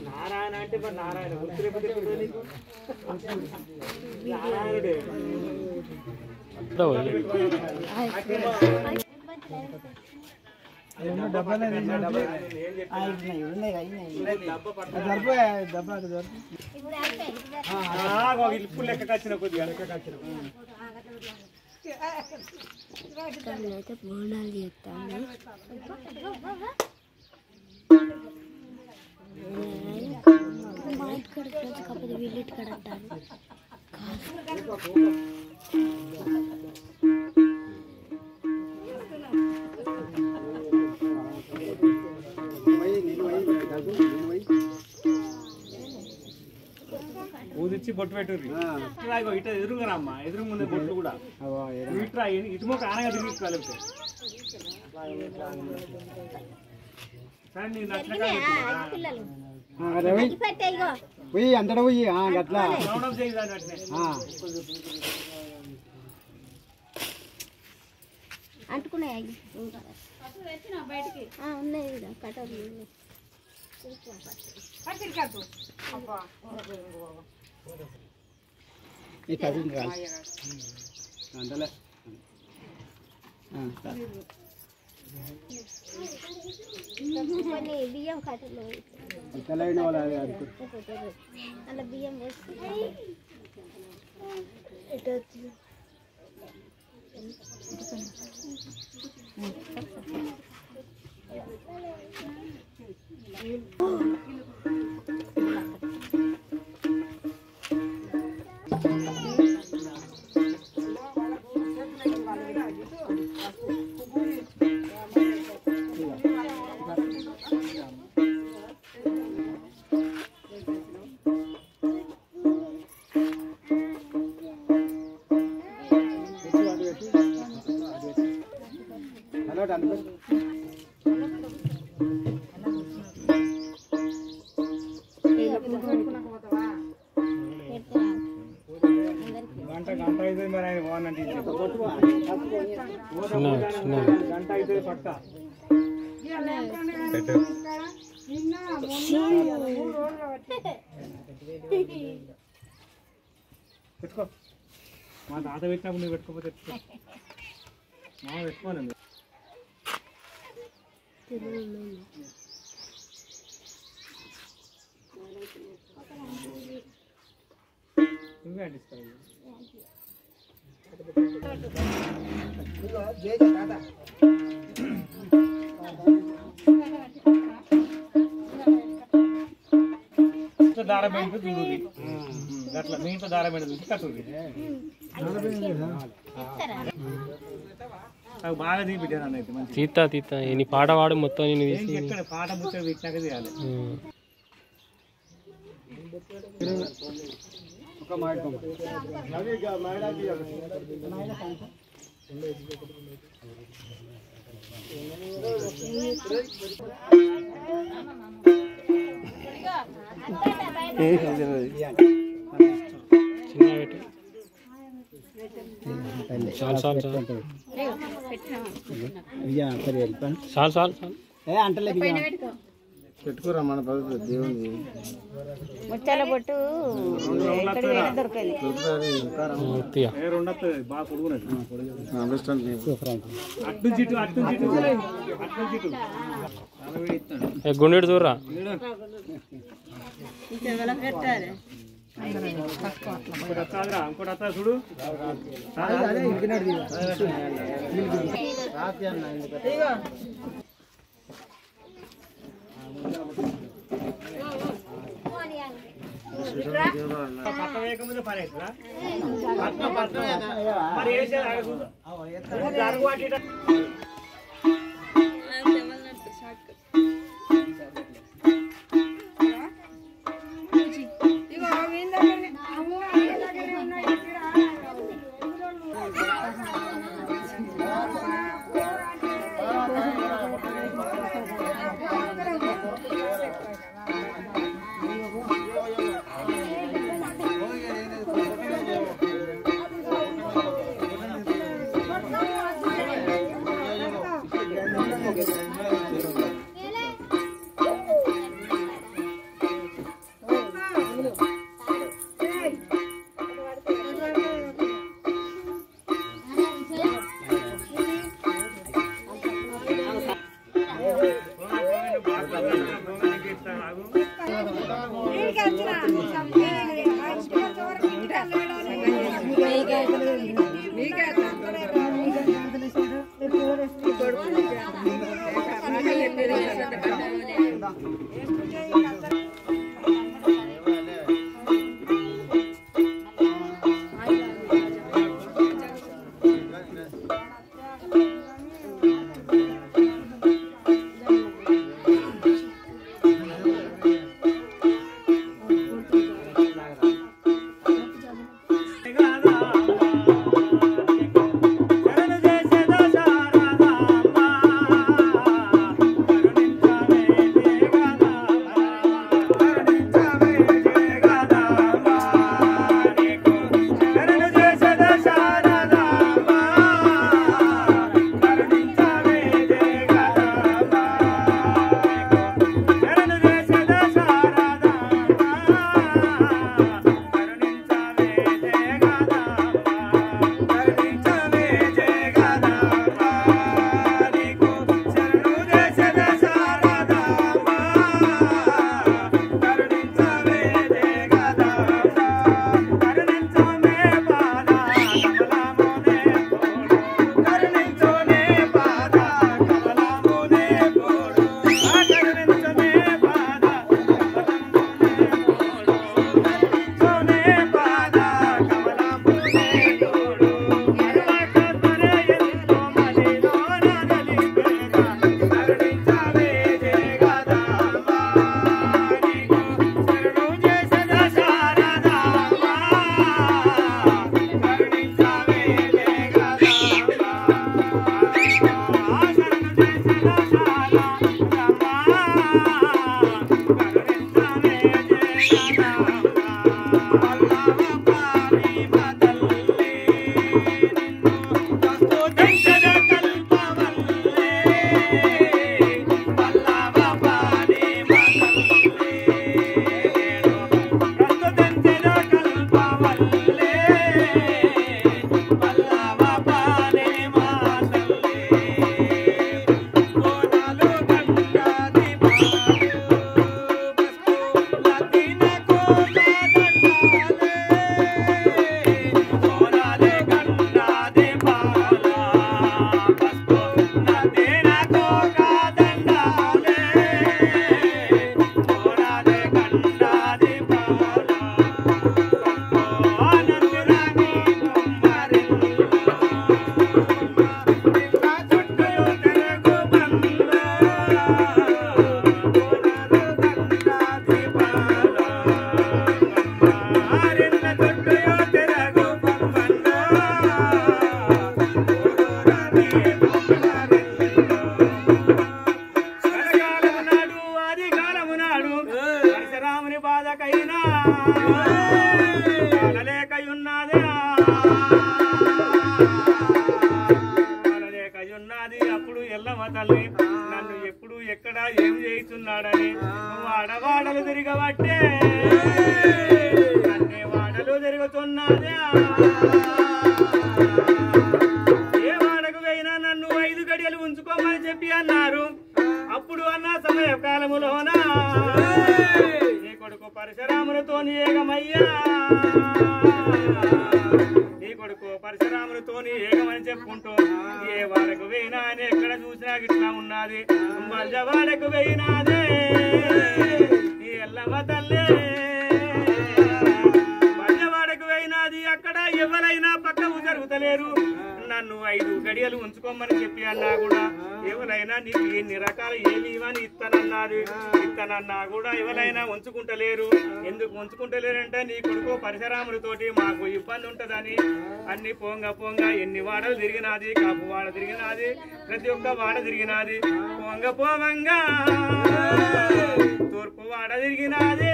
నారాయణ అంటే మరి నారాయణ నారాయణుడే ఇప్పుడు లెక్క వచ్చిన కొద్దిగా లెక్క వచ్చిన అయితే బోనాలు చేస్తాను మా ఇంటి కడ కాకపోతే వీళ్ళింటి కడ అంటారు ఊదిచ్చి బొట్టు పెట్టుర్రి ఇట ఎదురుగారమ్మా ఎదురు ముందే బొట్లు కూడా ఇట్రా ఇటు మొక్క ఆనగా తిరిగి అంతటా పోయి అట్లా అంటుకున్నాయి ఉన్నాయి కటర్లు అంతలే బియ్యం కట్టలు అలా బియ్యం వేసి గంట అయితే మరి ఆయన బాగుందంటే గంట అయితే పక్క పెట్టుకో మా తాత పెట్టినప్పుడు నువ్వు పెట్టుకోకపోతే మా పెట్టుకోనండి నువ్వే అంటిస్తావు దారం పెట్టి చూడు అట్లా మీ ఇంట్లో దారం పెట్టి చూసి కట్టు బాగా తీపిట్టాను అన్నైతే మంచి తీతా తీతా నీ పాట వాడు మొత్తం నేను తీసి ఎక్కడ పాట ముచ్చట పెట్టినాక చేయాలి ఒక మాట చాలు చాలు చాలు చాలు చాలు చాలు అంటలే పెట్టుకోరా మన పద్ధతి దేవుని ముచ్చాల బొట్టు దొరికేది బాగా పొడుగున్నది గుండెడు చూడరా ఇంకోటి వస్తా చూడు పక్క వేయకముందు పని అవుతుందా మరి ఉన్నది అప్పుడు ఎల్లమ్మ తల్లి నన్ను ఎప్పుడు ఎక్కడ ఏం చేస్తున్నాడని వాడవాడలు తిరగబట్టే అన్ని వాడలు తిరుగుతున్నదే ఏ వాడకు పోయినా నన్ను 5 గడియలు ఉంచుకోమని చెప్పి అన్నారు. అప్పుడు అన్న సమయ కాలములోన నీ కొడుకు పరశురాములతో ఏకమయ్యా నీ కొడుకు పరశురాములతో ఏకమని చెప్పుకుంటూ ఏ వాడకు పోయినా అని ఎక్కడ చూసినా గిట్లా ఉన్నది. వాడకు పోయినాదే నీ ఎల్లమ్మ తల్లే వాడకు పోయినాది. అక్కడ ఎవరైనా పక్కకు జరుగుతలేరు. నన్ను 5 గడియలు ఉంచుకోమని చెప్పి అన్నా కూడా ఎవరైనా నీకు ఎన్ని రకాల ఏమి ఇవని ఇత్తనన్నా కూడా ఎవరైనా ఉంచుకుంటలేరు. ఎందుకు ఉంచుకుంటలేరంటే నీ కొడుకు పరశురాములతోటి మాకు ఇబ్బంది ఉంటదని అన్ని పోంగ ఎన్ని వాడలు తిరిగినాది. కాపు వాడ తిరిగినాది, ప్రతి ఒక్క వాడ తిరిగినాది. పోంగ తూర్పు వాడ తిరిగినాది.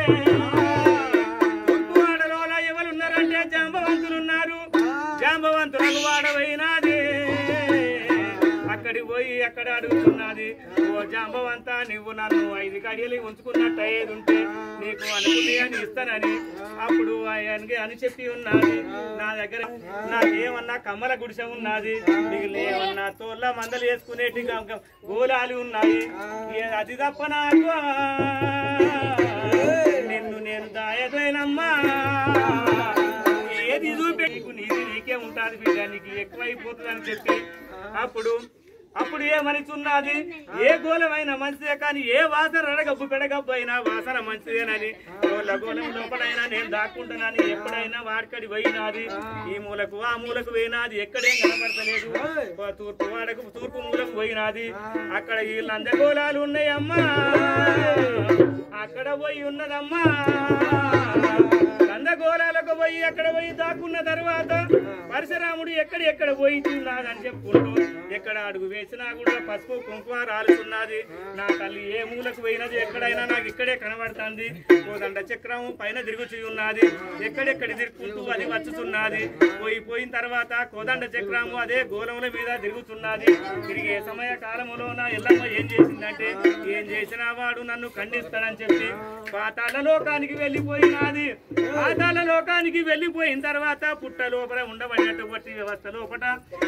తూర్పు వాడలో ఎవరున్నారంటే జాంబవంతులున్నారు. జాంబవంతులకు వాడవైనాది. అక్కడికి పోయి అక్కడ అడుగుతున్నది, ఓ జాంబవంతా నువ్వు నన్ను 5 గడియలు ఉంచుకున్నట్టు అయ్యేది ఉంటే నీకు అనుకుని అని ఇస్తానని అప్పుడు ఆయనకి అని చెప్పి ఉన్నది. నా దగ్గర నాకేమన్నా కమ్మల గుడిసె ఉన్నది, మిగిలిన ఏమన్నా తోళ్ళ మందలు వేసుకునేటి గోళాలు ఉన్నాయి. అది తప్ప నాకు నిన్ను నేను దాయదైనమ్మా ఏది చూపి నీకు నీది నీకే ఉంటాది బిడ్డ, నీకు ఎక్కువైపోతుంది అని చెప్పి అప్పుడు ఏమనిచున్నది, ఏ గోళమైన మంచిదే కానీ ఏ వాసన రడగబ్బు పెడగబ్బు అయినా వాసన మంచిదేనని, గోళం లోపలైనా నేను దాక్కుంటున్నాను, ఎప్పుడైనా వాడికడి పోయినాది, ఈ మూలకు ఆ మూలకు పోయినాది, ఎక్కడేం కనపడతలేదు, తూర్పు మూలకు పోయినాది, అక్కడ ఈ లందగోళాలు ఉన్నాయమ్మా, అక్కడ పోయి ఉన్నదమ్మా, లందగోళాలకు పోయి అక్కడ పోయి దాక్కున్న తర్వాత పరశురాముడు ఎక్కడ పోయి తిన్నాదని చెప్పుకుంటూ ఎక్కడ అడుగు వేసినా కూడా పసుపు కుంకుమ రాలుతున్నది, నా తల్లి ఏ మూలకు పోయినది ఎక్కడైనా నాకు ఇక్కడే కనబడుతుంది, కోదండ చక్రం పైన తిరుగుతూ ఉన్నది, ఎక్కడెక్కడ తిరుగుతూ అది వచ్చుతున్నది, పోయిన తర్వాత కోదండ చక్రము అదే గోళముల మీద తిరుగుతున్నది. తిరిగే సమయ కాలములోన ఎల్లమ్మ ఏం చేసిందంటే, ఏం చేసినా వాడు నన్ను ఖండిస్తాడని చెప్పి పాతాళ లోకానికి వెళ్ళిపోయినది. పాతాళ లోకానికి వెళ్ళిపోయిన తర్వాత పుట్ట లోపల ఉండబడినటువంటి వ్యవస్థ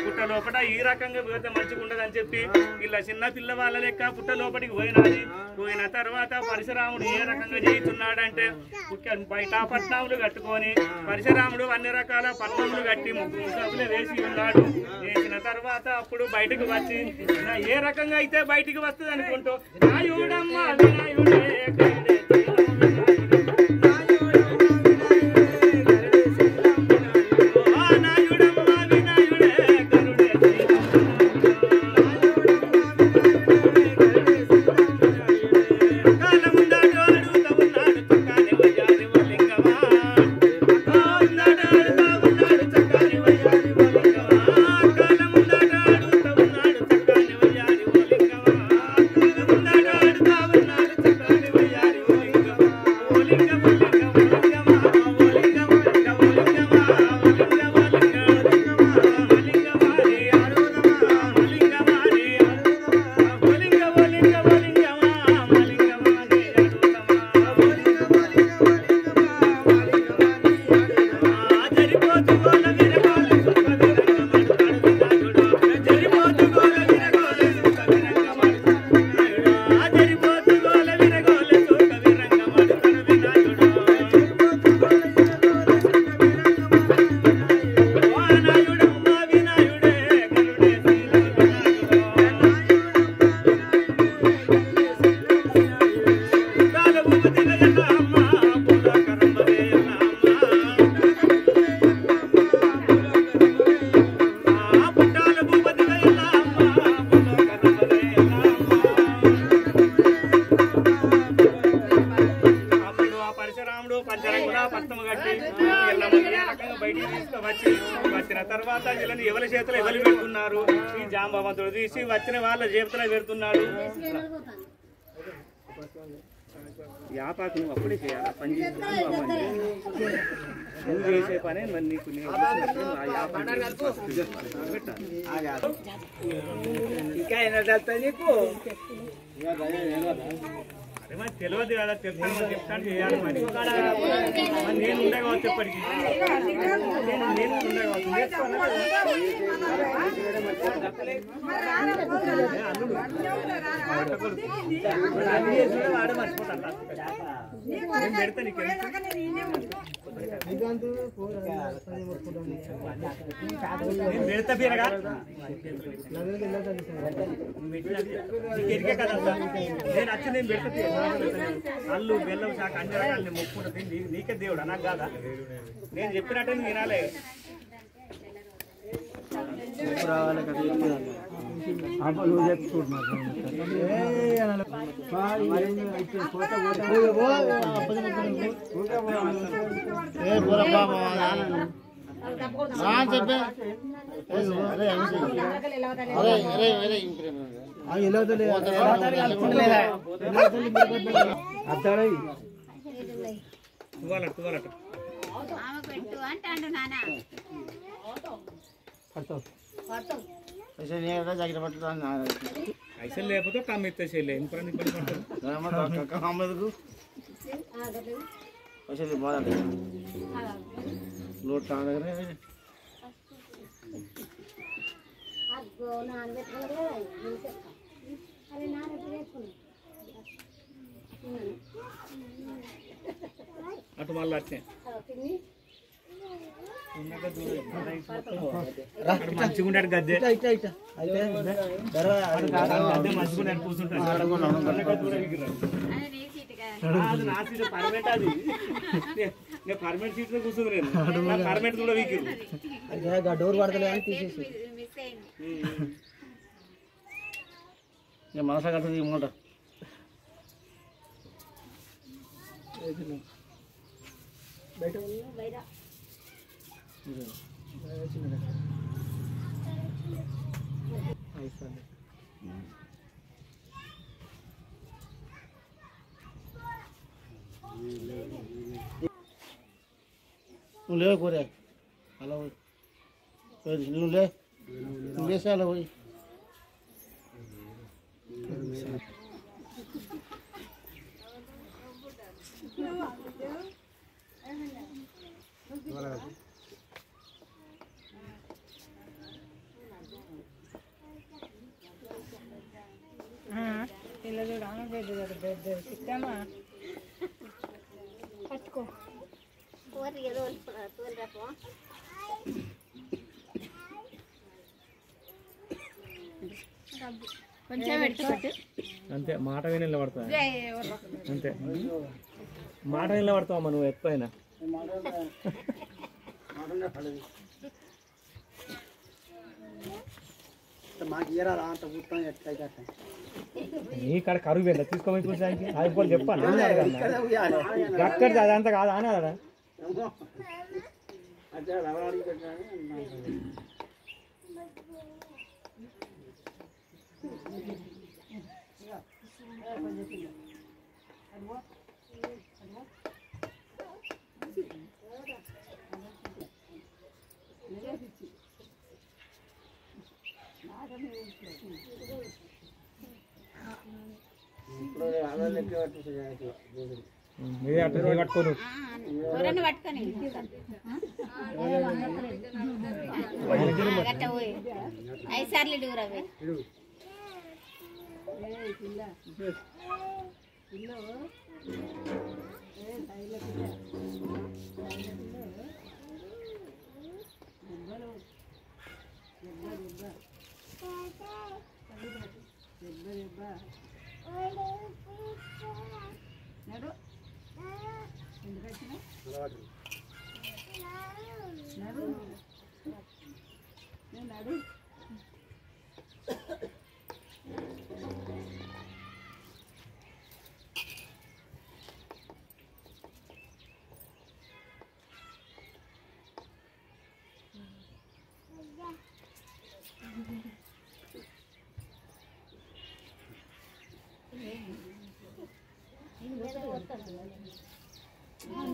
పుట్ట లోపల ఈ రకంగా పోతే మంచిగా ఉండదని చెప్పి ఇలా చిన్న పిల్లవాళ్ళ లెక్క పుట్ట లోపలికి పోయిన తర్వాత పరశురాముడు ఏ రకంగా చేస్తున్నాడంటే బయట పట్నాములు కట్టుకొని పరశురాముడు అన్ని రకాల పట్నములు కట్టి ముగ్గులు వేసి ఉన్నాడు. వేసిన తర్వాత అప్పుడు బయటకు వచ్చి ఏ రకంగా అయితే బయటికి వస్తుంది అనుకుంటూ నాయుడమ్మ వినాయుడే వచ్చిన తర్వాత వీళ్ళని ఎవరి చేతులు ఎవరు పెడుతున్నారు, ఈ జాంబవంతుడు తీసి వచ్చిన వాళ్ళ చేతులు పెడుతున్నాడు. యాపాకు నువ్వు అప్పుడే చేయాలి, పని నువ్వు చేసే పనే మరి నీకు ఇంకా ఏం నీకు తెలియదు కదా, తెలుసు చెప్తాను చేయాలి. మరి నేను ఉండే కావచ్చు ఎప్పటికీ, నేను ఉండే కావచ్చు వాడే మర్చిపోతాను. నేను పెడతా నీకు నేను పెడతా పేరగా ఎరిగే కదా నేను వచ్చి నేను పెడతా. అల్లు బెల్లం శాఖ అన్ని రకాలు నేను మొక్కుంటుంది, నీకే దేవుడు నాకు కాదా, నేను చెప్పినట్టే వినాలే. నువ్వు చెప్పుకుంటున్నావు పైసలు లేకపోతే కమ్మిస్తే చేయలే పైసలు బాగా లోట్ అటు మళ్ళీ వచ్చాయి మంచిగుంటాడు గద్దె గద్దె మంచిగుంటాడు కూర్చుంటాడు నా సీట్ పర్మనెంట్ అది నేను పర్మనెంట్ సీట్ లో కూర్చుంది నేను పర్మనెంట్ కూడా వీక్ డోర్ పడతలే అని తీసేసి మనసా కట్టదు ఇమ్మంట బయట నువ్వు లేవు కోరా అలా పోయి నువ్వు లేసే అలా పోయి పట్టుకో కొంచెం పెట్టుకోట్టు అంతే మాట విని నిలబడతావు అంతే మాట నిలబడతావమ్మా నువ్వు ఎక్కువైనా మాకు ఇయరా అంత కూర్చొని ఎట్లయితే నీ కాడ కరువు వెళ్ళా తీసుకోమని కూర్చోడానికి అది కూడా చెప్పాను అక్కడ అదంతా కాదు అని అదా మీరే అట్లా పట్టుకోను పట్టుకొని గట్ట పోయి 5 సార్లు డూరవే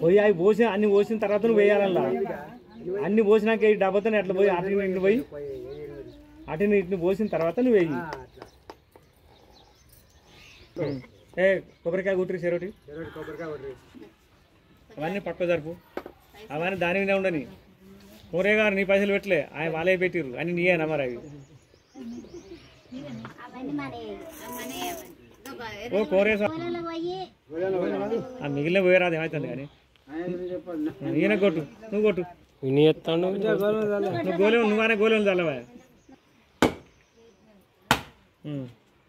పోయి అవి పోసిన అన్ని పోసిన తర్వాత నువ్వు వేయాలల్లా అన్ని పోసినాక ఈ డబ్బాతో అట్లా పోయి అటు ఇటు పోయి అటు ఇటు పోసిన తర్వాత నువ్వు వేయి ఏ కొబ్బరికాయ కుట్రి చెరోటి అవన్నీ పక్క జరుపు అవన్నీ దాని మీద ఉండని కోరే గారు నీ పైసలు పెట్టలే ఆయన వాళ్ళే పెట్టిర్రు అని నీయేనా మరి అవి ఓ కోరే మిగిలిన పోయేరాదు ఏమవుతుంది కానీ ఈయన కొట్టు నువ్వు కొట్టు విని ఎత్తాను నువ్వు గోలేవు నువ్వనే గోలేవు చల్లవా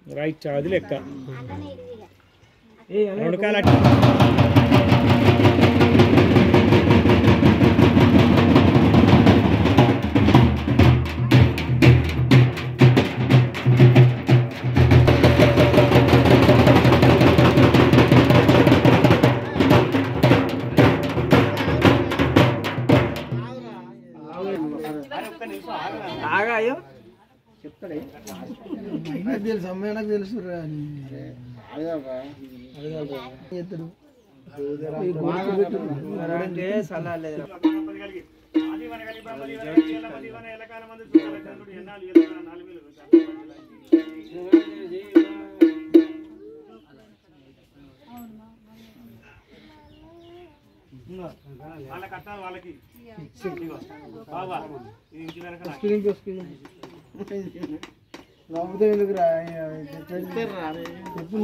రైట్ అది లెక్క 2 కాయలు అట్లా తెలుసు అమ్మాయి నాకు తెలుసు సలహా లేదు వాళ్ళ కట్టాలి వాళ్ళకి బాబా ఇంటి వెనక నవ్వుతా ఎందుకు రా ఎప్పుడు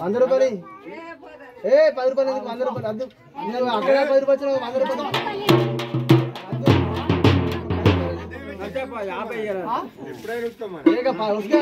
100 రూపాయలు ఏ 10 రూపాయలు ఎందుకు? 100 రూపాయలు అద్దు. అక్కడ 10 రూపాయలు 100 రూపాయలు ఎప్పుడైనా ఏక 10 వస్తే